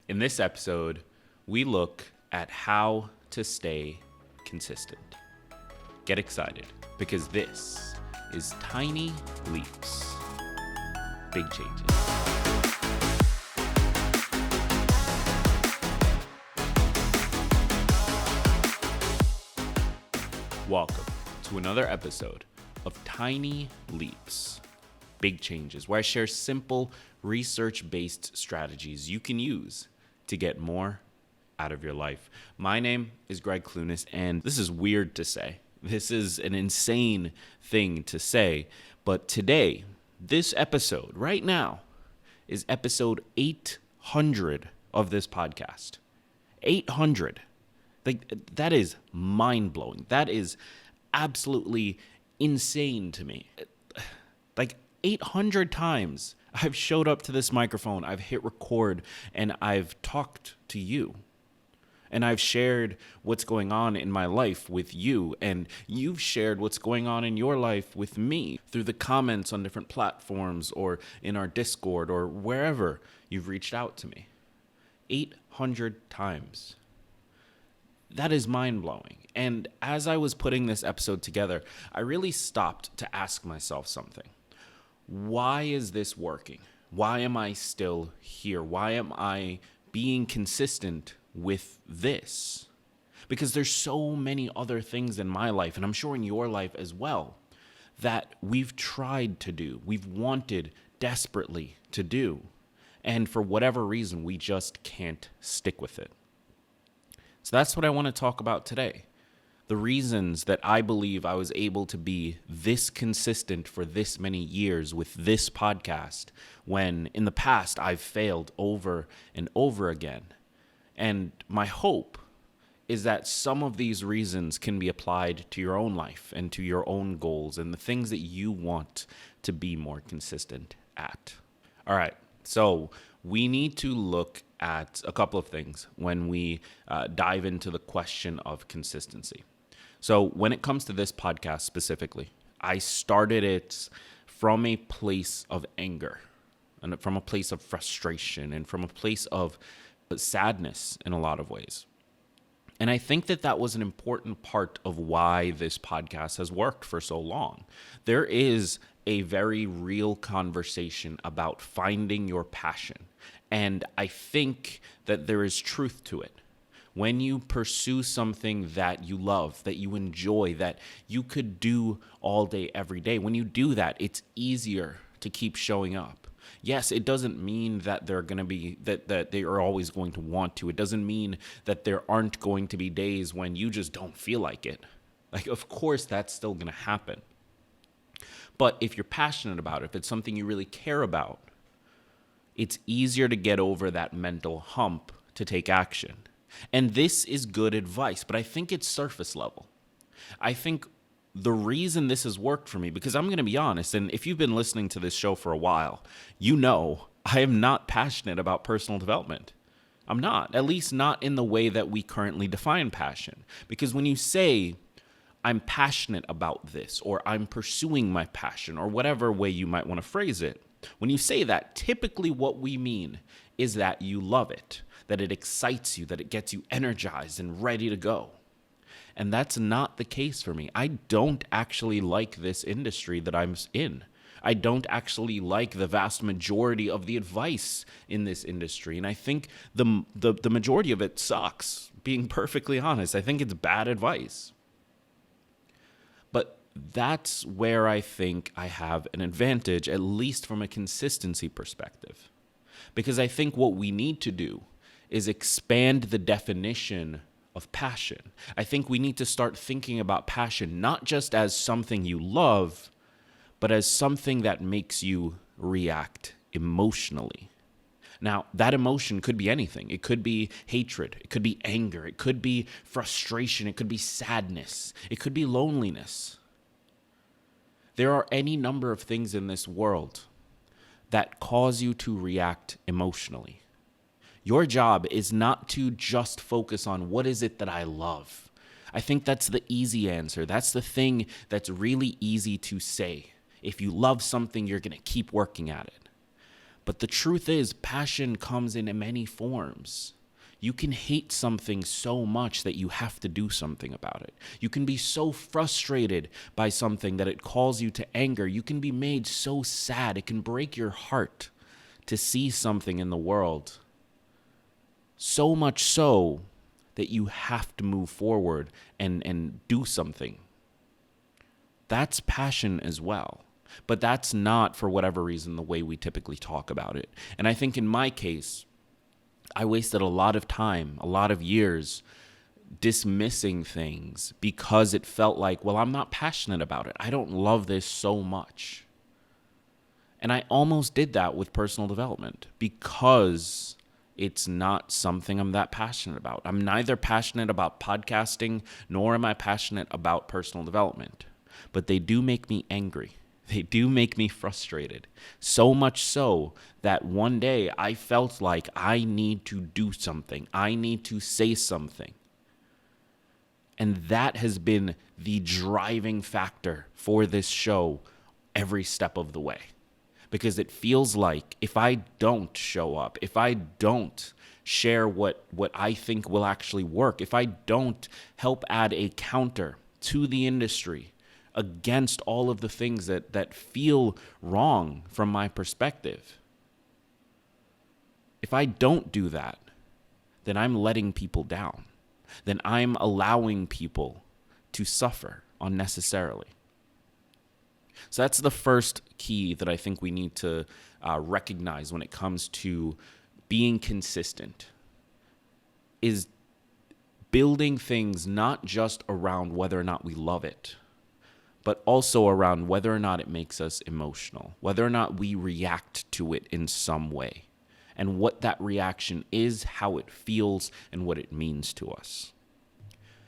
In this episode, we look at how to stay consistent. Get excited because this is Tiny Leaps, Big Changes. Welcome to another episode of Tiny Leaps, Big Changes, where I share simple research-based strategies you can use to get more out of your life. My name is Greg Clunis, and this is weird to say. This is an insane thing to say, but today, this episode, right now, is episode 800 of this podcast. 800. That is mind-blowing. That is absolutely insane to me. 800 times I've showed up to this microphone, I've hit record, and I've talked to you. And I've shared what's going on in my life with you, and you've shared what's going on in your life with me through the comments on different platforms or in our Discord or wherever you've reached out to me. 800 times. That is mind-blowing. And as I was putting this episode together, I really stopped to ask myself something. Why is this working? Why am I still here? Why am I being consistent with this? Because there's so many other things in my life, and I'm sure in your life as well, that we've tried to do, we've wanted desperately to do, and for whatever reason, we just can't stick with it. So that's what I want to talk about today. The reasons that I believe I was able to be this consistent for this many years with this podcast, when in the past I've failed over and over again. And my hope is that some of these reasons can be applied to your own life and to your own goals and the things that you want to be more consistent at. All right, so we need to look at a couple of things when we dive into the question of consistency. So when it comes to this podcast specifically, I started it from a place of anger and from a place of frustration and from a place of sadness in a lot of ways. And I think that that was an important part of why this podcast has worked for so long. There is a very real conversation about finding your passion. And I think that there is truth to it. When you pursue something that you love, that you enjoy, that you could do all day, every day, when you do that, it's easier to keep showing up. Yes, it doesn't mean that they're going to be that they are always going to want to. It doesn't mean that there aren't going to be days when you just don't feel like it. Of course, that's still going to happen. But if you're passionate about it, if it's something you really care about, it's easier to get over that mental hump to take action. And this is good advice, but I think it's surface level. I think the reason this has worked for me, because I'm going to be honest, and if you've been listening to this show for a while, you know I am not passionate about personal development. I'm not, at least not in the way that we currently define passion. Because when you say, I'm passionate about this, or I'm pursuing my passion, or whatever way you might want to phrase it, when you say that, typically what we mean is that you love it, that it excites you, that it gets you energized and ready to go. And that's not the case for me. I don't actually like this industry that I'm in. I don't actually like the vast majority of the advice in this industry. And I think the majority of it sucks, being perfectly honest. I think it's bad advice. But that's where I think I have an advantage, at least from a consistency perspective. Because I think what we need to do is expand the definition of passion. I think we need to start thinking about passion not just as something you love, but as something that makes you react emotionally. Now, that emotion could be anything. It could be hatred. It could be anger. It could be frustration. It could be sadness. It could be loneliness. There are any number of things in this world that cause you to react emotionally. Your job is not to just focus on what is it that I love. I think that's the easy answer. That's the thing that's really easy to say. If you love something, you're going to keep working at it. But the truth is, passion comes in many forms. You can hate something so much that you have to do something about it. You can be so frustrated by something that it calls you to anger. You can be made so sad. It can break your heart to see something in the world. So much so that you have to move forward and do something. That's passion as well. But that's not, for whatever reason, the way we typically talk about it. And I think in my case, I wasted a lot of time, a lot of years dismissing things because it felt like, well, I'm not passionate about it. I don't love this so much. And I almost did that with personal development because it's not something I'm that passionate about. I'm neither passionate about podcasting nor am I passionate about personal development. But they do make me angry. They do make me frustrated. So much so that one day I felt like I need to do something. I need to say something. And that has been the driving factor for this show every step of the way. Because it feels like if I don't show up, if I don't share what I think will actually work, if I don't help add a counter to the industry against all of the things that feel wrong from my perspective, if I don't do that, then I'm letting people down. Then I'm allowing people to suffer unnecessarily. So that's the first key that I think we need to recognize when it comes to being consistent, is building things not just around whether or not we love it, but also around whether or not it makes us emotional, whether or not we react to it in some way, and what that reaction is, how it feels, and what it means to us.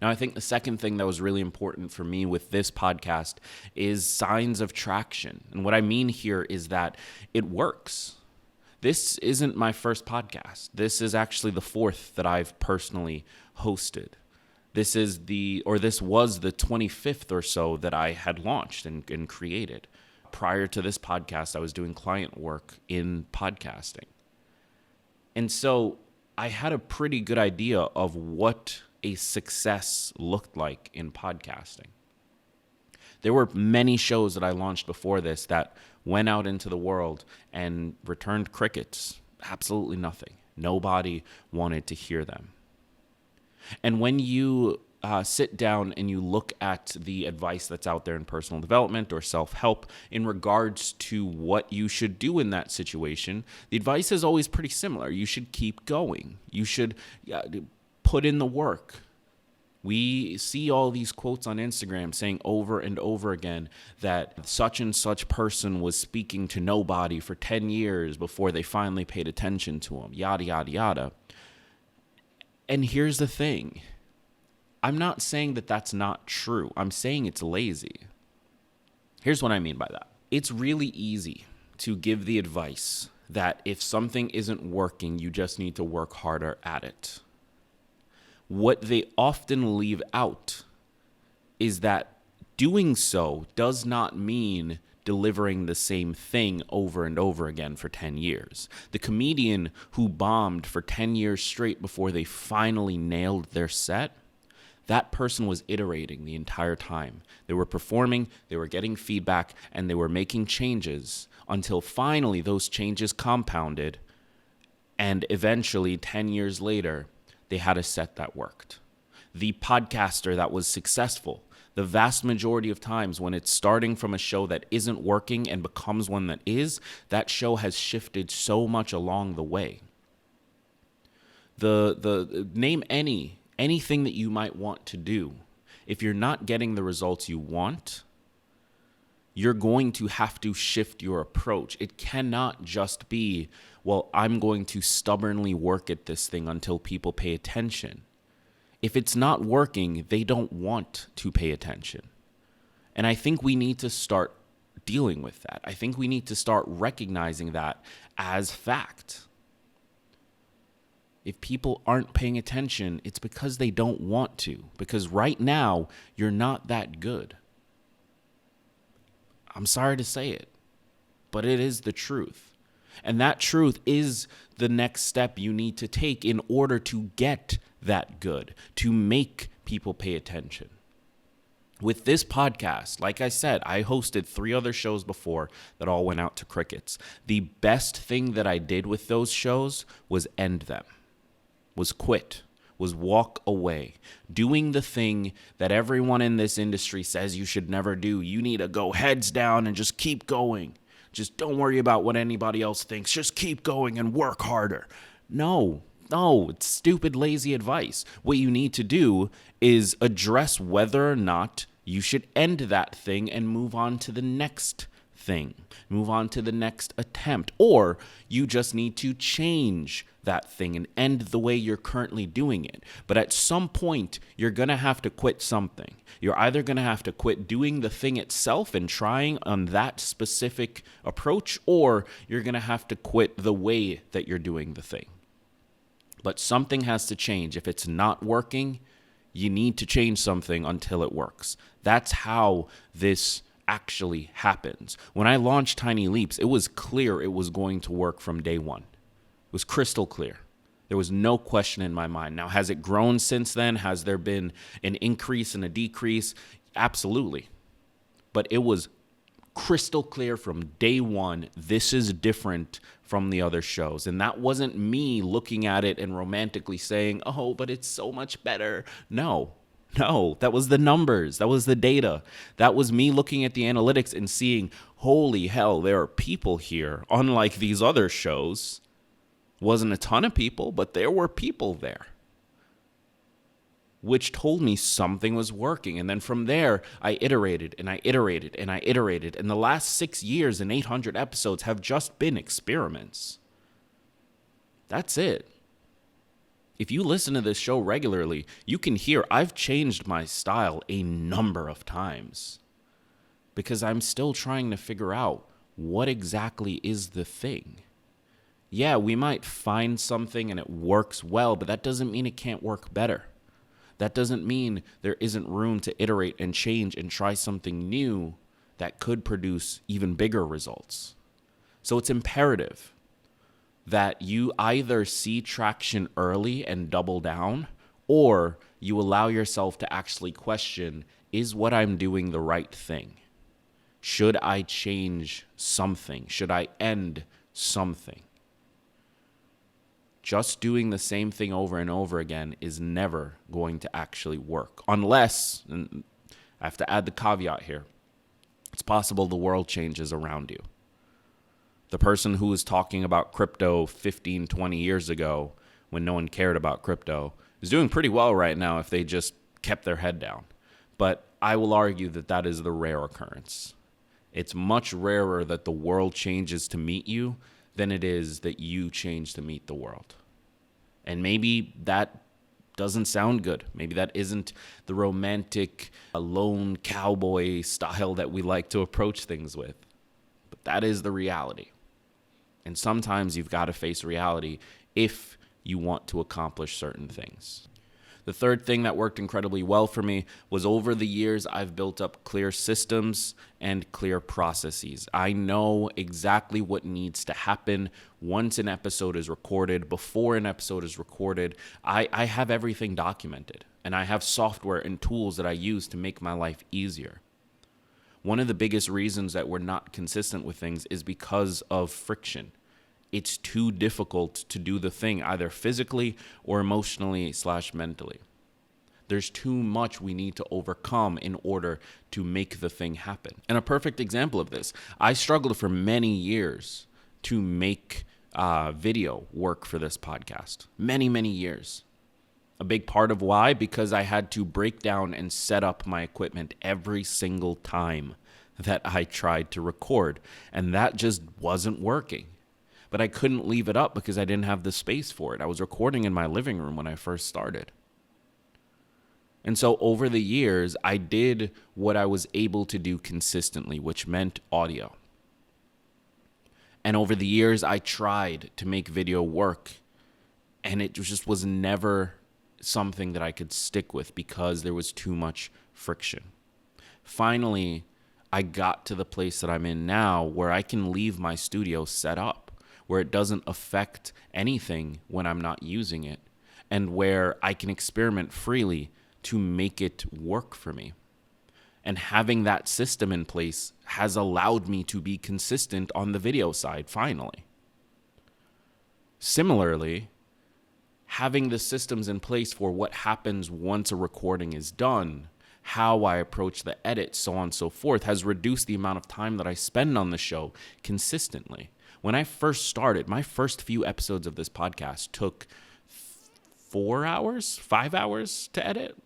Now, I think the second thing that was really important for me with this podcast is signs of traction. And what I mean here is that it works. This isn't my first podcast. This is actually the fourth that I've personally hosted. This was the 25th or so that I had launched and created. Prior to this podcast, I was doing client work in podcasting. And so I had a pretty good idea of what a success looked like in podcasting. There were many shows that I launched before this that went out into the world and returned crickets. Absolutely nothing. Nobody wanted to hear them. And when you sit down and you look at the advice that's out there in personal development or self-help in regards to what you should do in that situation, the advice is always pretty similar. You should keep going. You should put in the work. We see all these quotes on Instagram saying over and over again that such and such person was speaking to nobody for 10 years before they finally paid attention to him, yada, yada, yada. And here's the thing. I'm not saying that that's not true. I'm saying it's lazy. Here's what I mean by that. It's really easy to give the advice that if something isn't working, you just need to work harder at it. What they often leave out is that doing so does not mean delivering the same thing over and over again for 10 years. The comedian who bombed for 10 years straight before they finally nailed their set, that person was iterating the entire time. They were performing, they were getting feedback, and they were making changes until finally those changes compounded, and eventually 10 years later, they had a set that worked. The podcaster that was successful, the vast majority of times when it's starting from a show that isn't working and becomes one that is, that show has shifted so much along the way. Name anything that you might want to do. If you're not getting the results you want, you're going to have to shift your approach. It cannot just be, well, I'm going to stubbornly work at this thing until people pay attention. If it's not working, they don't want to pay attention. And I think we need to start dealing with that. I think we need to start recognizing that as fact. If people aren't paying attention, it's because they don't want to. Because right now, you're not that good. I'm sorry to say it, but it is the truth. And that truth is the next step you need to take in order to get that good, to make people pay attention. With this podcast, like I said, I hosted 3 other shows before that all went out to crickets. The best thing that I did with those shows was end them, was quit, was walk away, doing the thing that everyone in this industry says you should never do. You need to go heads down and just keep going. Just don't worry about what anybody else thinks. Just keep going and work harder. No, it's stupid, lazy advice. What you need to do is address whether or not you should end that thing and move on to the next thing, move on to the next attempt, or you just need to change that thing and end the way you're currently doing it. But at some point, you're going to have to quit something. You're either going to have to quit doing the thing itself and trying on that specific approach, or you're going to have to quit the way that you're doing the thing. But something has to change. If it's not working, you need to change something until it works. That's how this actually happens. When I launched Tiny Leaps, it was clear it was going to work from day one. It was crystal clear. There was no question in my mind. Now, has it grown since then? Has there been an increase and a decrease? Absolutely. But it was crystal clear from day one, this is different from the other shows. And that wasn't me looking at it and romantically saying, oh, but it's so much better. No, that was the numbers. That was the data. That was me looking at the analytics and seeing, holy hell, there are people here. Unlike these other shows, wasn't a ton of people, but there were people there, which told me something was working. And then from there, I iterated and I iterated and I iterated. And the last 6 years and 800 episodes have just been experiments. That's it. If you listen to this show regularly, you can hear I've changed my style a number of times because I'm still trying to figure out what exactly is the thing. Yeah, we might find something and it works well, but that doesn't mean it can't work better. That doesn't mean there isn't room to iterate and change and try something new that could produce even bigger results. So it's imperative that you either see traction early and double down, or you allow yourself to actually question, is what I'm doing the right thing? Should I change something? Should I end something? Just doing the same thing over and over again is never going to actually work. Unless, and I have to add the caveat here, it's possible the world changes around you. The person who was talking about crypto 15, 20 years ago when no one cared about crypto is doing pretty well right now if they just kept their head down. But I will argue that that is the rare occurrence. It's much rarer that the world changes to meet you than it is that you change to meet the world. And maybe that doesn't sound good. Maybe that isn't the romantic, lone cowboy style that we like to approach things with. But that is the reality. And sometimes you've got to face reality if you want to accomplish certain things. The third thing that worked incredibly well for me was over the years, I've built up clear systems and clear processes. I know exactly what needs to happen once an episode is recorded, before an episode is recorded. I have everything documented, and I have software and tools that I use to make my life easier. One of the biggest reasons that we're not consistent with things is because of friction. It's too difficult to do the thing either physically or emotionally / mentally. There's too much we need to overcome in order to make the thing happen. And a perfect example of this, I struggled for many years to make video work for this podcast. Many years. A big part of why, because I had to break down and set up my equipment every single time that I tried to record. And that just wasn't working. But I couldn't leave it up because I didn't have the space for it. I was recording in my living room when I first started. And so over the years, I did what I was able to do consistently, which meant audio. And over the years, I tried to make video work, and it just was never something that I could stick with because there was too much friction. Finally, I got to the place that I'm in now where I can leave my studio set up, where it doesn't affect anything when I'm not using it, and where I can experiment freely to make it work for me. And having that system in place has allowed me to be consistent on the video side, finally. Similarly, having the systems in place for what happens once a recording is done, how I approach the edit, so on and so forth, has reduced the amount of time that I spend on the show consistently. When I first started, my first few episodes of this podcast took 4 hours, 5 hours to edit.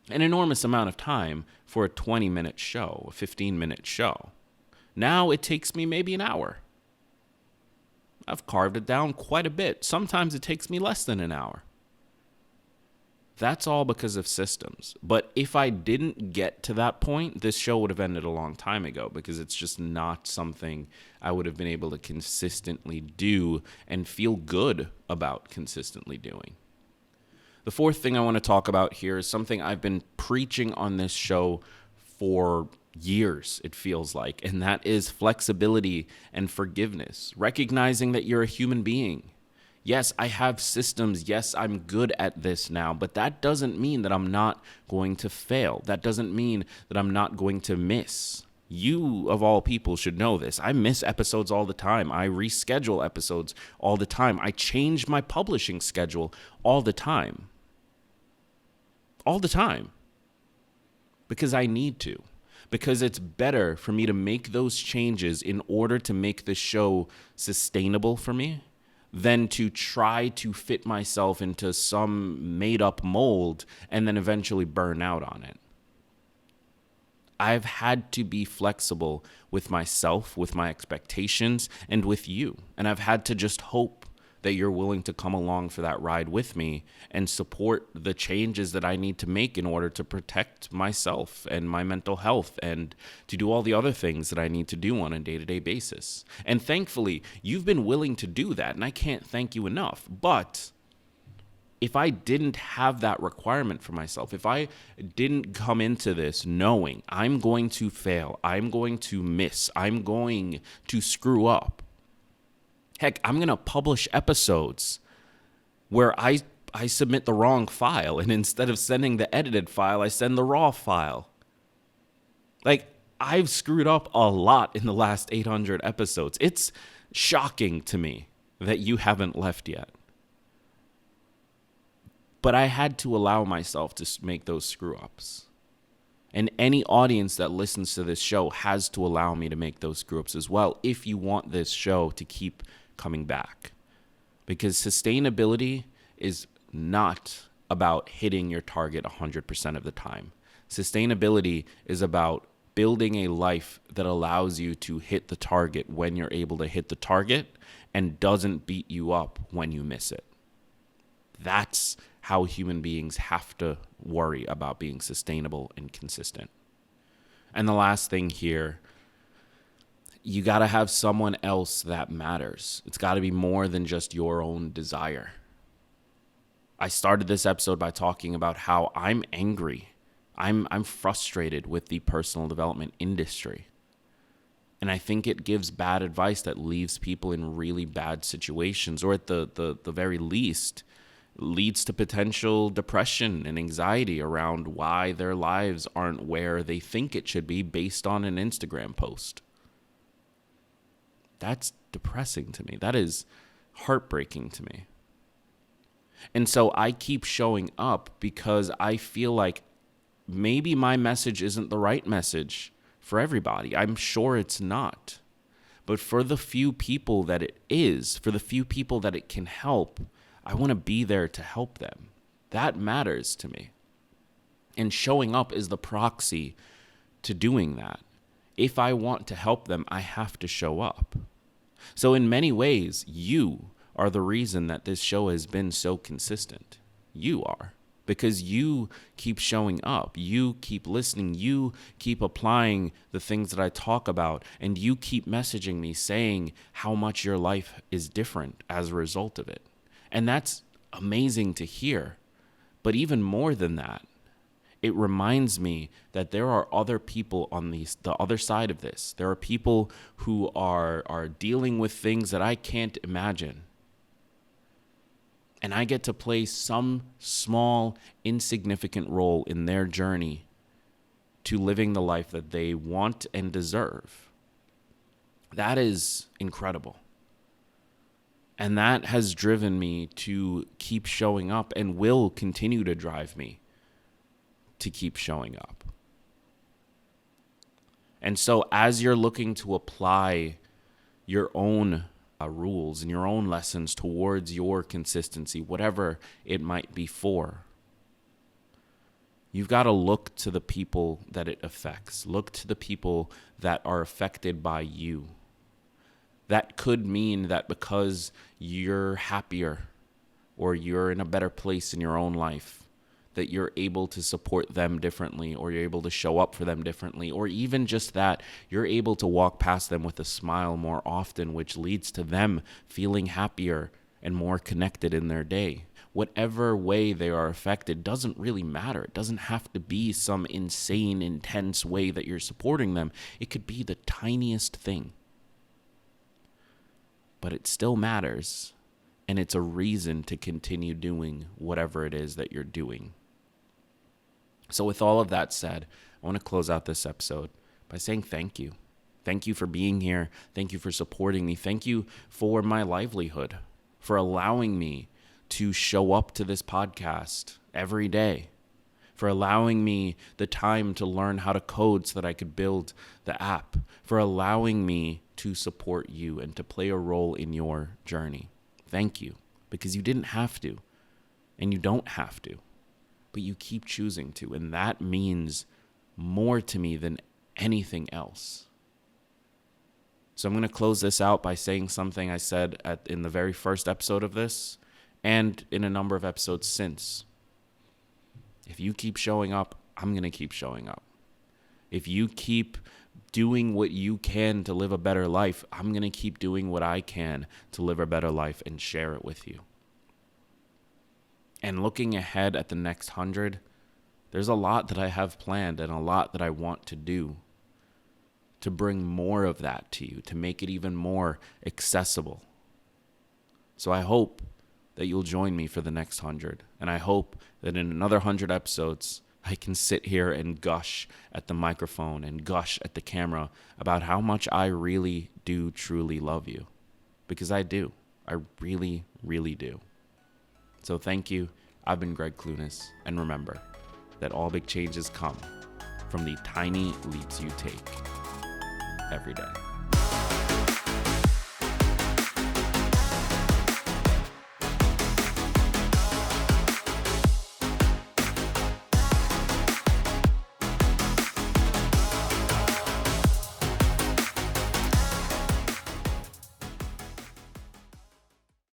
An enormous amount of time for a 20-minute show, a 15-minute show. Now it takes me maybe an hour. I've carved it down quite a bit. Sometimes it takes me less than an hour. That's all because of systems. But if I didn't get to that point, this show would have ended a long time ago, because it's just not something I would have been able to consistently do and feel good about consistently doing. The fourth thing I want to talk about here is something I've been preaching on this show for years, it feels like, and that is flexibility and forgiveness. Recognizing that you're a human being. Yes, I have systems. Yes, I'm good at this now, but that doesn't mean that I'm not going to fail. That doesn't mean that I'm not going to miss. You, of all people, should know this. I miss episodes all the time. I reschedule episodes all the time. I change my publishing schedule all the time. All the time. Because I need to. Because it's better for me to make those changes in order to make the show sustainable for me than to try to fit myself into some made-up mold and then eventually burn out on it. I've had to be flexible with myself, with my expectations, and with you. And I've had to just hope that you're willing to come along for that ride with me and support the changes that I need to make in order to protect myself and my mental health and to do all the other things that I need to do on a day-to-day basis. And thankfully, you've been willing to do that, and I can't thank you enough. But if I didn't have that requirement for myself, if I didn't come into this knowing I'm going to fail, I'm going to miss, I'm going to screw up, heck, I'm going to publish episodes where I submit the wrong file, and instead of sending the edited file, I send the raw file. Like, I've screwed up a lot in the last 800 episodes. It's shocking to me that you haven't left yet. But I had to allow myself to make those screw-ups. And any audience that listens to this show has to allow me to make those screw-ups as well if you want this show to keep coming back. Because sustainability is not about hitting your target 100% of the time. Sustainability is about building a life that allows you to hit the target when you're able to hit the target and doesn't beat you up when you miss it. That's how human beings have to worry about being sustainable and consistent. And the last thing here, you got to have someone else that matters. It's got to be more than just your own desire. I started this episode by talking about how I'm angry. I'm frustrated with the personal development industry. And I think it gives bad advice that leaves people in really bad situations, or at the very least, leads to potential depression and anxiety around why their lives aren't where they think it should be based on an Instagram post. That's depressing to me. That is heartbreaking to me. And so I keep showing up because I feel like maybe my message isn't the right message for everybody. I'm sure it's not. But for the few people that it is, for the few people that it can help, I want to be there to help them. That matters to me. And showing up is the proxy to doing that. If I want to help them, I have to show up. So in many ways, you are the reason that this show has been so consistent. You are. Because you keep showing up. You keep listening. You keep applying the things that I talk about. And you keep messaging me saying how much your life is different as a result of it. And that's amazing to hear. But even more than that, it reminds me that there are other people on the other side of this. There are people who are dealing with things that I can't imagine. And I get to play some small, insignificant role in their journey to living the life that they want and deserve. That is incredible. And that has driven me to keep showing up and will continue to drive me to keep showing up. And so as you're looking to apply your own rules and your own lessons towards your consistency, whatever it might be for, you've got to look to the people that it affects. Look to the people that are affected by you. That could mean that because you're happier or you're in a better place in your own life, that you're able to support them differently, or you're able to show up for them differently, or even just that you're able to walk past them with a smile more often, which leads to them feeling happier and more connected in their day. Whatever way they are affected doesn't really matter. It doesn't have to be some insane, intense way that you're supporting them. It could be the tiniest thing. But it still matters, and it's a reason to continue doing whatever it is that you're doing. So with all of that said, I want to close out this episode by saying thank you. Thank you for being here. Thank you for supporting me. Thank you for my livelihood, for allowing me to show up to this podcast every day, for allowing me the time to learn how to code so that I could build the app, for allowing me to support you and to play a role in your journey. Thank you, because you didn't have to, and you don't have to, but you keep choosing to, and that means more to me than anything else. So I'm going to close this out by saying something I said in the very first episode of this, and in a number of episodes since. If you keep showing up, I'm going to keep showing up. If you keep doing what you can to live a better life, I'm going to keep doing what I can to live a better life and share it with you. And looking ahead at the next 100, there's a lot that I have planned and a lot that I want to do to bring more of that to you, to make it even more accessible. So I hope that you'll join me for the next 100. And I hope that in another 100 episodes, I can sit here and gush at the microphone and gush at the camera about how much I really do truly love you. Because I do. I really, really do. So thank you. I've been Greg Clunas. And remember that all big changes come from the tiny leaps you take every day.